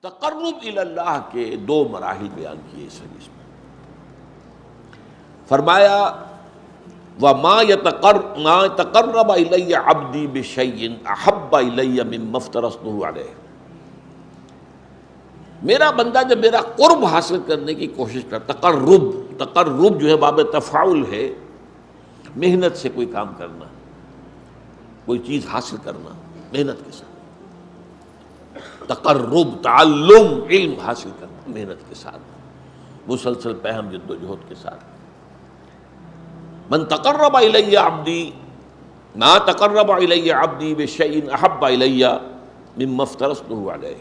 تقرب الی اللہ کے دو مراحل بیان کیے اس حدیث میں. فرمایا ما تقرب الی عبدی بشیء احب الی مما افترضته علیہ. میرا بندہ جب میرا قرب حاصل کرنے کی کوشش کرتا، تقرب جو ہے باب تفاعل ہے، محنت سے کوئی کام کرنا، کوئی چیز حاصل کرنا محنت کے ساتھ، تقرب تعلم علم حاصل کرنا محنت کے ساتھ، مسلسل پہم جد و جہد کے ساتھ. من تقرب الی عبدی ما تقرب الی عبدی بشیء احب الی مما افترضته علیہ.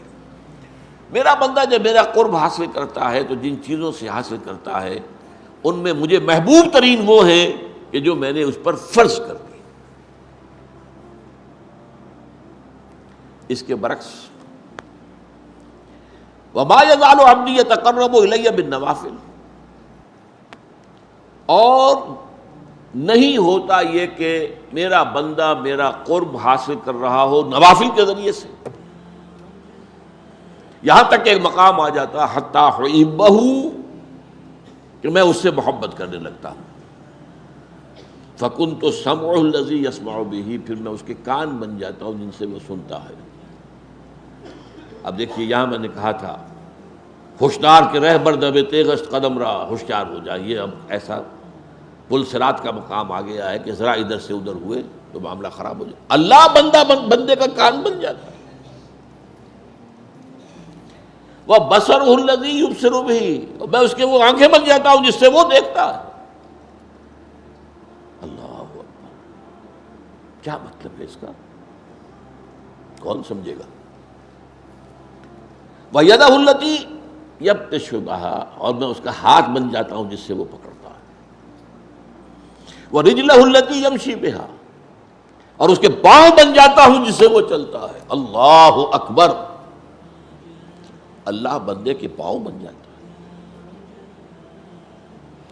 میرا بندہ جب میرا قرب حاصل کرتا ہے تو جن چیزوں سے حاصل کرتا ہے ان میں مجھے محبوب ترین وہ ہیں کہ جو میں نے اس پر فرض کر دی. اس کے برعکس وما یزال عبدی یتقرب الی بالنوافل، اور نہیں ہوتا یہ کہ میرا بندہ میرا قرب حاصل کر رہا ہو نوافل کے ذریعے سے، یہاں تک کہ ایک مقام آ جاتا حتی احبہ، کہ میں اس سے محبت کرنے لگتا ہوں. فکنت سمعہ الذی یسمع بہ، پھر میں اس کے کان بن جاتا ہوں جن سے وہ سنتا ہے. اب دیکھیے یہاں میں نے کہا تھا ہوشیار کے رہبر دب تیغست قدم رہا، ہوشیار ہو جائیے. اب ایسا پل صراط کا مقام آ گیا ہے کہ ذرا ادھر سے ادھر ہوئے تو معاملہ خراب ہو جائے. اللہ بندے کا کان بن جاتا ہے. وہ بصرہ الذی یبصر بہ، میں اس کے وہ آنکھیں بن جاتا ہوں جس سے وہ دیکھتا ہے. اللہ اکبر، کیا مطلب ہے اس کا؟ کون سمجھے گا؟ وَيَدَهُ الَّتِي يَبْطِشُ بِهَا، اور میں اس کا ہاتھ بن جاتا ہوں جس سے وہ پکڑتا ہے. وَرِجْلَهُ الَّتِي يَمْشِي بِهَا، اور اس کے پاؤں بن جاتا ہوں جس سے وہ چلتا ہے. اللہ اکبر، اللہ بندے کے پاؤں بن جاتا ہے.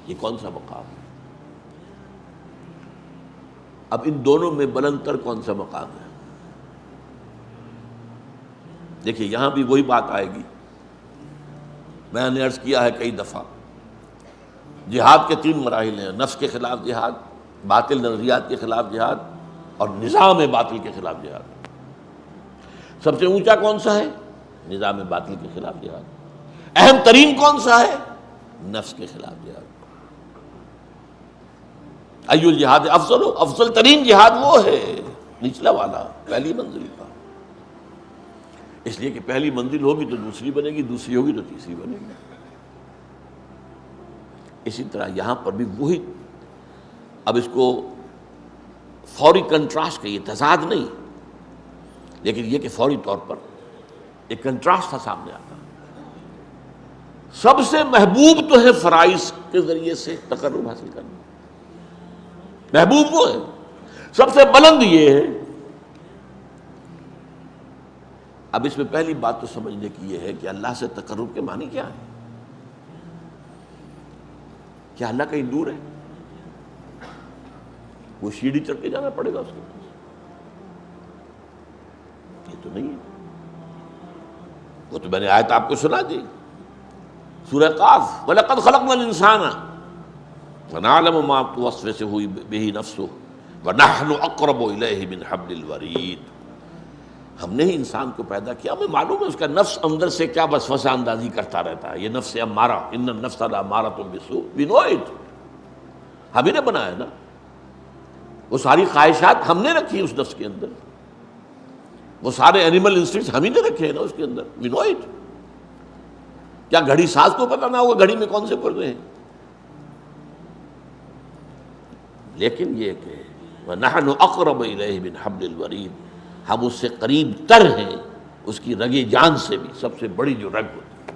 یہ کون سا مقام ہے؟ اب ان دونوں میں بلند تر کون سا مقام ہے؟ دیکھیے یہاں بھی وہی بات آئے گی. میں نے عرض کیا ہے کئی دفعہ، جہاد کے 3 مراحل ہیں: نفس کے خلاف جہاد، باطل نظریات کے خلاف جہاد، اور نظام باطل کے خلاف جہاد. سب سے اونچا کون سا ہے؟ نظام باطل کے خلاف جہاد. اہم ترین کون سا ہے؟ نفس کے خلاف جہاد. ای الجہاد افضل، افضل ترین جہاد وہ ہے نچلا والا، پہلی منزل کا. اس لیے کہ پہلی منزل ہوگی تو دوسری بنے گی، دوسری ہوگی تو تیسری بنے گی. اسی طرح یہاں پر بھی وہی. اب اس کو فوری کنٹراسٹ کہیے، تضاد نہیں، لیکن یہ کہ فوری طور پر ایک کنٹراسٹ تھا سامنے آتا. سب سے محبوب تو ہے فرائض کے ذریعے سے تقرب حاصل کرنا، محبوب وہ ہے. سب سے بلند یہ ہے. اب اس میں پہلی بات تو سمجھنے کی یہ ہے کہ اللہ سے تقرب کے معنی کیا ہے؟ کیا اللہ کہیں دور ہے؟ وہ سیڑھی چڑھ کے جانا پڑے گا اس کے پاس؟ یہ تو نہیں ہے. وہ تو میں نے آیت آپ کو سنا دی، سورہ قاف، وَلَقَدْ خَلَقْنَا الْإِنسَانَ وَنَعْلَمُ مَا تُوَسْوِسُ بِهِ نَفْسُهُ وَنَحْنُ أَقْرَبُ إِلَيْهِ مِنْ حَبْلِ الْوَرِيدِ. ہم نے ہی انسان کو پیدا کیا، ہمیں معلوم ہے اس کا نفس اندر سے کیا وسوسہ اندازی کرتا رہتا ہے. یہ نفس امارہ، ان النفس لامارۃ بالسوء، we know it. ہم ہی نے بنایا نا. وہ ساری خواہشات ہم نے رکھی اس نفس کے اندر، وہ سارے اینیمل انسٹنکٹس ہم ہی نے رکھے ہیں نا اس کے اندر. we know it. کیا گھڑی ساز کو پتہ نہ ہوگا گھڑی میں کون سے پردے ہیں؟ لیکن یہ کہ وَنَحْنُ أَقْرَبُ إِلَيْهِ مِنْ حَبْلِ الْوَرِيدِ، ہم اس سے قریب تر ہیں اس کی رگ جان سے بھی، سب سے بڑی جو رگ ہوتی ہے.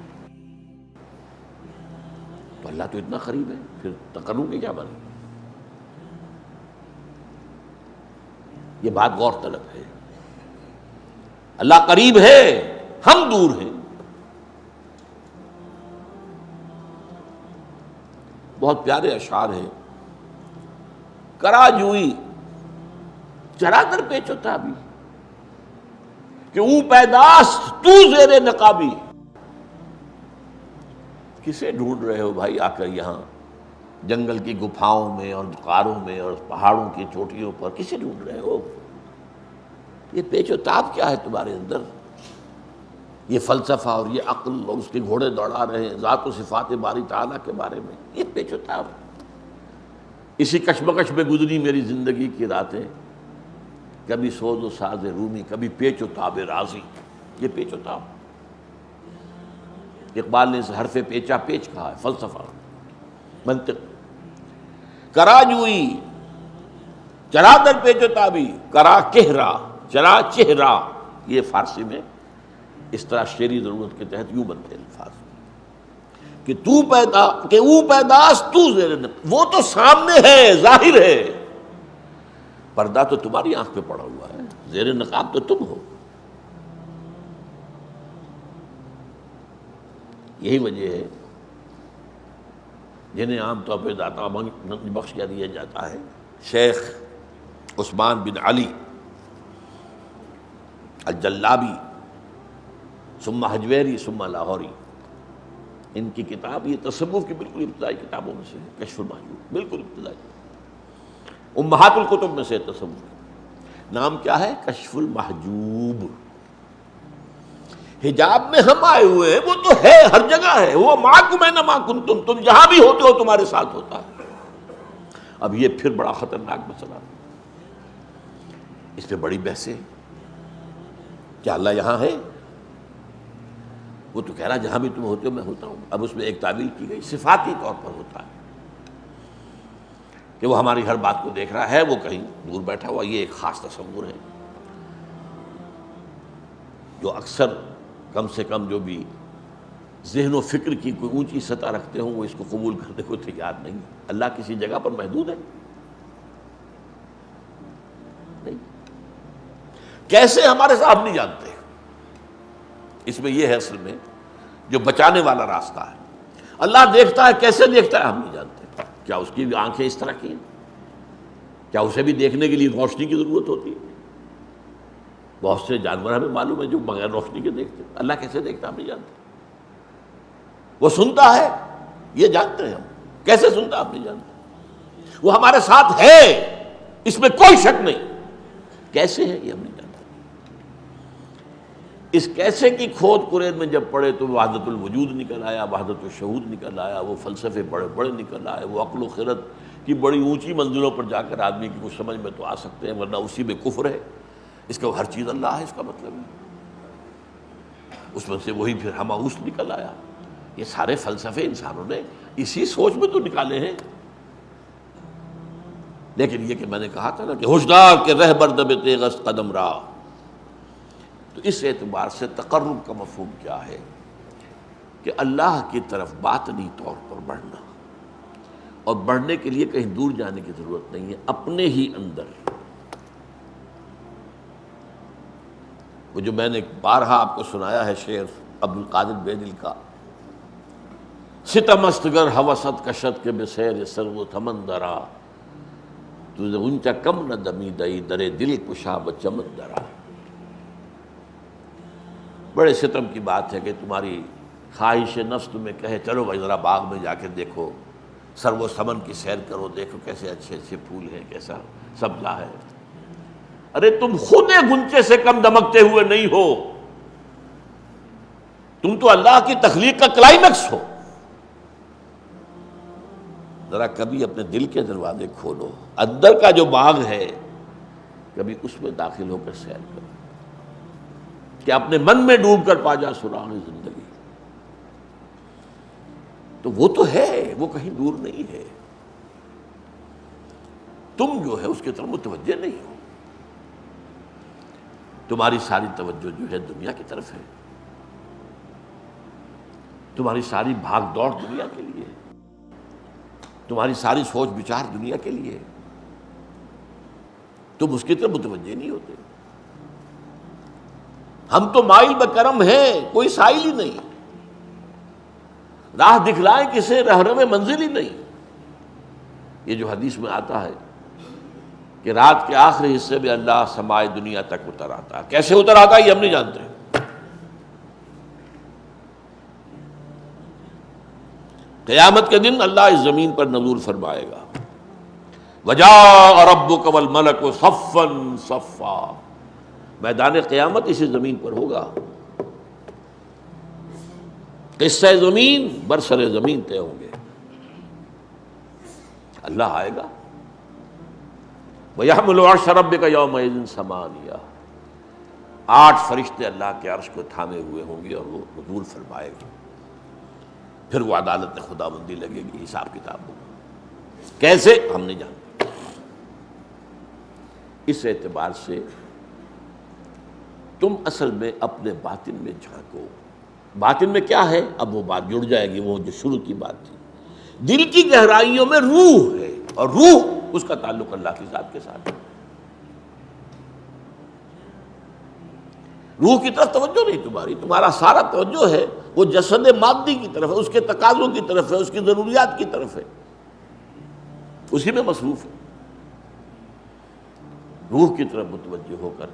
تو اللہ تو اتنا قریب ہے، پھر تقرب کے کیا معنی؟ یہ بات غور طلب ہے. اللہ قریب ہے، ہم دور ہیں. بہت پیارے اشعار ہیں. کرا جوئی چرا در پیچ و تابی، کہ او پیداست تو زیر نقابی. کسے ڈھونڈ رہے ہو بھائی آ کر یہاں جنگل کی گپھاؤں میں اور غاروں میں اور پہاڑوں کی چوٹیوں پر؟ کسے ڈھونڈ رہے ہو؟ یہ پیچ و تاب کیا ہے تمہارے اندر؟ یہ فلسفہ اور یہ عقل اور اس کے گھوڑے دوڑا رہے ہیں ذات و صفات باری تعالیٰ کے بارے میں، یہ پیچ و تاب۔ اسی کشمکش میں گزری میری زندگی کی راتیں، کبھی سوز و ساز رومی، کبھی پیچ و تاب رازی، یہ پیچ و تاب۔ اقبال نے اس حرف پیچا پیچ کہا ہے، فلسفہ، منطق۔ کرا جوئی چرا در پیچ و تابی، کرا کہرا چرا چہرا، یہ فارسی میں اس طرح شعری ضرورت کے تحت یوں بنتے الفاظ کہ تو پیدا کہ او پیداست تو زیر نقاب، وہ تو سامنے ہے، ظاہر ہے، پردہ تو تمہاری آنکھ پہ پڑا ہوا ہے، زیر نقاب تو تم ہو۔ یہی وجہ ہے جنہیں عام طور پہ داتا بخش کیا دیا جاتا ہے، شیخ عثمان بن علی الجلابی ثم حجویری ثم لاہوری، ان کی کتاب یہ تصوف کی بالکل ابتدائی کتابوں میں سے ہے، کشف المحجوب، بالکل ابتدائی، امہات الکتب میں سے تصوف۔ نام کیا ہے؟ کشف المحجوب۔ حجاب میں ہم آئے ہوئے ہیں، وہ تو ہے، ہر جگہ ہے، وہ معکم اینما کنتم، تم جہاں بھی ہوتے ہو تمہارے ساتھ ہوتا ہے۔ اب یہ پھر بڑا خطرناک مسئلہ، اس پہ بڑی بحثیں، کیا اللہ یہاں ہے؟ وہ تو کہہ رہا جہاں بھی تم ہوتے ہو میں ہوتا ہوں۔ اب اس میں ایک تعبیر کی گئی، صفاتی طور پر ہوتا ہے کہ وہ ہماری ہر بات کو دیکھ رہا ہے، وہ کہیں دور بیٹھا ہوا، یہ ایک خاص تصور ہے جو اکثر کم سے کم جو بھی ذہن و فکر کی کوئی اونچی سطح رکھتے ہوں وہ اس کو قبول کرنے کو تیار نہیں۔ اللہ کسی جگہ پر محدود ہے؟ نہیں۔ کیسے ہمارے صاحب نہیں جانتے؟ اس میں یہ ہے اصل میں جو بچانے والا راستہ ہے۔ اللہ دیکھتا ہے، کیسے دیکھتا ہے ہم نہیں جانتے۔ کیا اس کی آنکھیں اس طرح کی ہیں؟ کیا اسے بھی دیکھنے کے لیے روشنی کی ضرورت ہوتی ہے؟ بہت سے جانور ہمیں معلوم ہے جو بغیر روشنی کے دیکھتے ہیں، اللہ کیسے دیکھتا ہم نہیں جانتے۔ وہ سنتا ہے، یہ جانتے ہیں ہم، کیسے سنتا ہم نہیں جانتے۔ وہ ہمارے ساتھ ہے، اس میں کوئی شک نہیں، کیسے ہے یہ ہم نہیں جانتے۔ اس کیسے کی کھود کرید میں جب پڑے تو وحدت الوجود نکل آیا، وحدت الشہود نکل آیا، وہ فلسفے بڑے بڑے نکل آئے، وہ عقل و خرد کی بڑی اونچی منزلوں پر جا کر آدمی کی کچھ سمجھ میں تو آ سکتے ہیں، ورنہ اسی میں کفر ہے۔ اس کا ہر چیز اللہ ہے، اس کا مطلب ہے اس میں سے وہی پھر ہماؤس نکل آیا۔ یہ سارے فلسفے انسانوں نے اسی سوچ میں تو نکالے ہیں۔ لیکن یہ کہ میں نے کہا تھا نا کہ ہوشدار کے رہبر دب تیغست قدم راہ، تو اس اعتبار سے تقرب کا مفہوم کیا ہے کہ اللہ کی طرف باطنی طور پر بڑھنا، اور بڑھنے کے لیے کہیں دور جانے کی ضرورت نہیں ہے، اپنے ہی اندر۔ وہ جو میں نے بارہا آپ کو سنایا ہے شعر عبد القادر بیدل کا، ستم است گر ہوست کشد کے بسیر سرو تھمن درا، تجھے اونچا کم نہ دمی دئی درے دل کشا بچمن درا۔ بڑے ستم کی بات ہے کہ تمہاری خواہش نفس تمہیں کہے چلو بھائی ذرا باغ میں جا کے دیکھو، سرو سمن کی سیر کرو، دیکھو کیسے اچھے اچھے پھول ہیں، کیسا سبزہ ہے۔ ارے تم خود ایک گنچے سے کم دمکتے ہوئے نہیں ہو، تم تو اللہ کی تخلیق کا کلائمیکس ہو۔ ذرا کبھی اپنے دل کے دروازے کھولو، اندر کا جو باغ ہے کبھی اس میں داخل ہو کر سیر کرو، کہ اپنے من میں ڈوب کر پا جا سراغ زندگی۔ تو وہ تو ہے، وہ کہیں دور نہیں ہے، تم جو ہے اس کی طرف متوجہ نہیں ہو۔ تمہاری ساری توجہ جو ہے دنیا کی طرف ہے، تمہاری ساری بھاگ دوڑ دنیا کے لیے، تمہاری ساری سوچ بچار دنیا کے لیے، تم اس کی طرف متوجہ نہیں ہوتے۔ ہم تو مائل بکرم ہیں، کوئی سائل ہی نہیں، راہ دکھلائیں کسے رہنم منزل ہی نہیں۔ یہ جو حدیث میں آتا ہے کہ رات کے آخری حصے میں اللہ سمائے دنیا تک اتر آتا ہے، کیسے اتر آتا ہے یہ ہم نہیں جانتے، قیامت کے دن اللہ اس زمین پر نزول فرمائے گا. وجاء ربک والملک صفا صفا، میدان قیامت اسی زمین پر ہوگا. قصہ زمین برسر زمین طے ہوں گے. اللہ آئے گا. وَيَحْمِلُ عَرْشَ رَبِّكَ يَوْمَئِذٍ ثَمَانِيَةٌ، 8 فرشتے اللہ کے عرش کو تھامے ہوئے ہوں گے اور وہ نزول فرمائے گا. پھر وہ عدالت خدا بندی لگے گی، حساب کتاب ہوگا. کیسے ہم نہیں جانتے. اس اعتبار سے تم اصل میں اپنے باطن میں جھانکو. باطن میں کیا ہے؟ اب وہ بات جڑ جائے گی، وہ جو شروع کی بات تھی. دل کی گہرائیوں میں روح ہے، اور روح اس کا تعلق اللہ کی ذات کے ساتھ ہے. روح کی طرف توجہ نہیں تمہاری، تمہارا سارا توجہ ہے وہ جسد مادی کی طرف ہے، اس کے تقاضوں کی طرف ہے، اس کی ضروریات کی طرف ہے، اسی میں مصروف ہے. روح کی طرف متوجہ ہو کر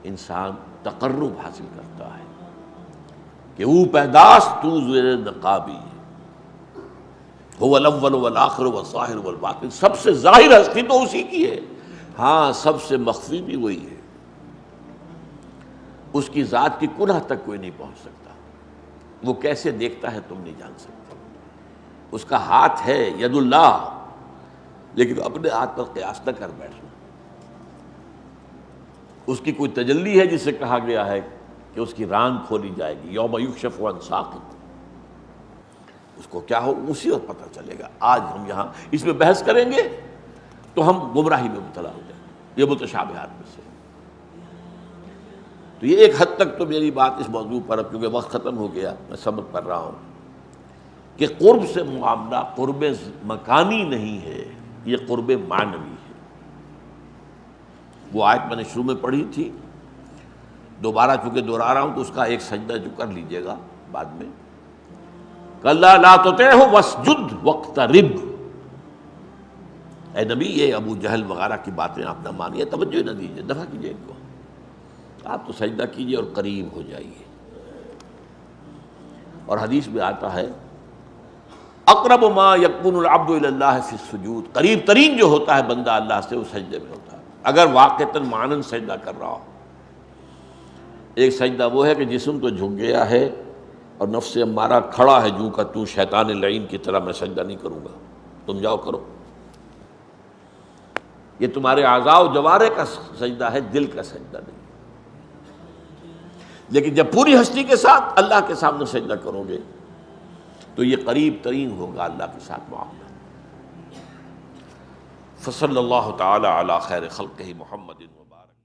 انسان تقرب حاصل کرتا ہے کہ او پیداس تو زیر نقابی هو الاول والآخر والظاہر والباطن. سب سے ظاہر ہستی تو اسی کی ہے، ہاں سب سے مخفی بھی وہی ہے. اس کی ذات کی کنہ تک کوئی نہیں پہنچ سکتا. وہ کیسے دیکھتا ہے تم نہیں جان سکتے. اس کا ہاتھ ہے ید اللہ، لیکن اپنے ہاتھ پر قیاس نہ کر بیٹھنا. اس کی کوئی تجلی ہے جسے کہا گیا ہے کہ اس کی ران کھولی جائے گی. یوم یکشف عن ساق، اس کو کیا ہو اسی وقت پتہ چلے گا. آج ہم یہاں اس میں بحث کریں گے تو ہم گمراہی میں مبتلا ہو جائیں گے. یہ متشابہات میں سے. تو یہ ایک حد تک تو میری بات اس موضوع پر، اب کیونکہ وقت ختم ہو گیا، میں سبق کر رہا ہوں کہ قرب سے معاملہ قرب مکانی نہیں ہے، یہ قرب معنوی ہے. وہ آیت میں نے شروع میں پڑھی تھی، دوبارہ چونکہ دہرا رہا ہوں تو اس کا ایک سجدہ جو کر لیجئے گا بعد میں. کَلَّا لَا تُطِعْهُ وَاسْجُدْ وَاقْتَرِبْ. اے نبی یہ ابو جہل وغیرہ کی باتیں آپ نہ مانیے، توجہ نہ دیجیے، دفع کیجیے ان کو. آپ تو سجدہ کیجیے اور قریب ہو جائیے. اور حدیث میں آتا ہے اقرب ما یکون العبد الی اللہ فی السجود، قریب ترین جو ہوتا ہے بندہ اللہ سے وہ سجدے میں ہوتا ہے، اگر واقعتاً معنن سجدہ کر رہا ہو. ایک سجدہ وہ ہے کہ جسم تو جھک گیا ہے اور نفس امارہ کھڑا ہے جو کہ تو شیطان لعین کی طرح میں سجدہ نہیں کروں گا، تم جاؤ کرو. یہ تمہارے اعضاء و جوارح کا سجدہ ہے، دل کا سجدہ نہیں. لیکن جب پوری ہستی کے ساتھ اللہ کے سامنے سجدہ کرو گے تو یہ قریب ترین ہوگا اللہ کے ساتھ معاملہ. فصلی اللہ تعالی علی خیر خلقہ محمد.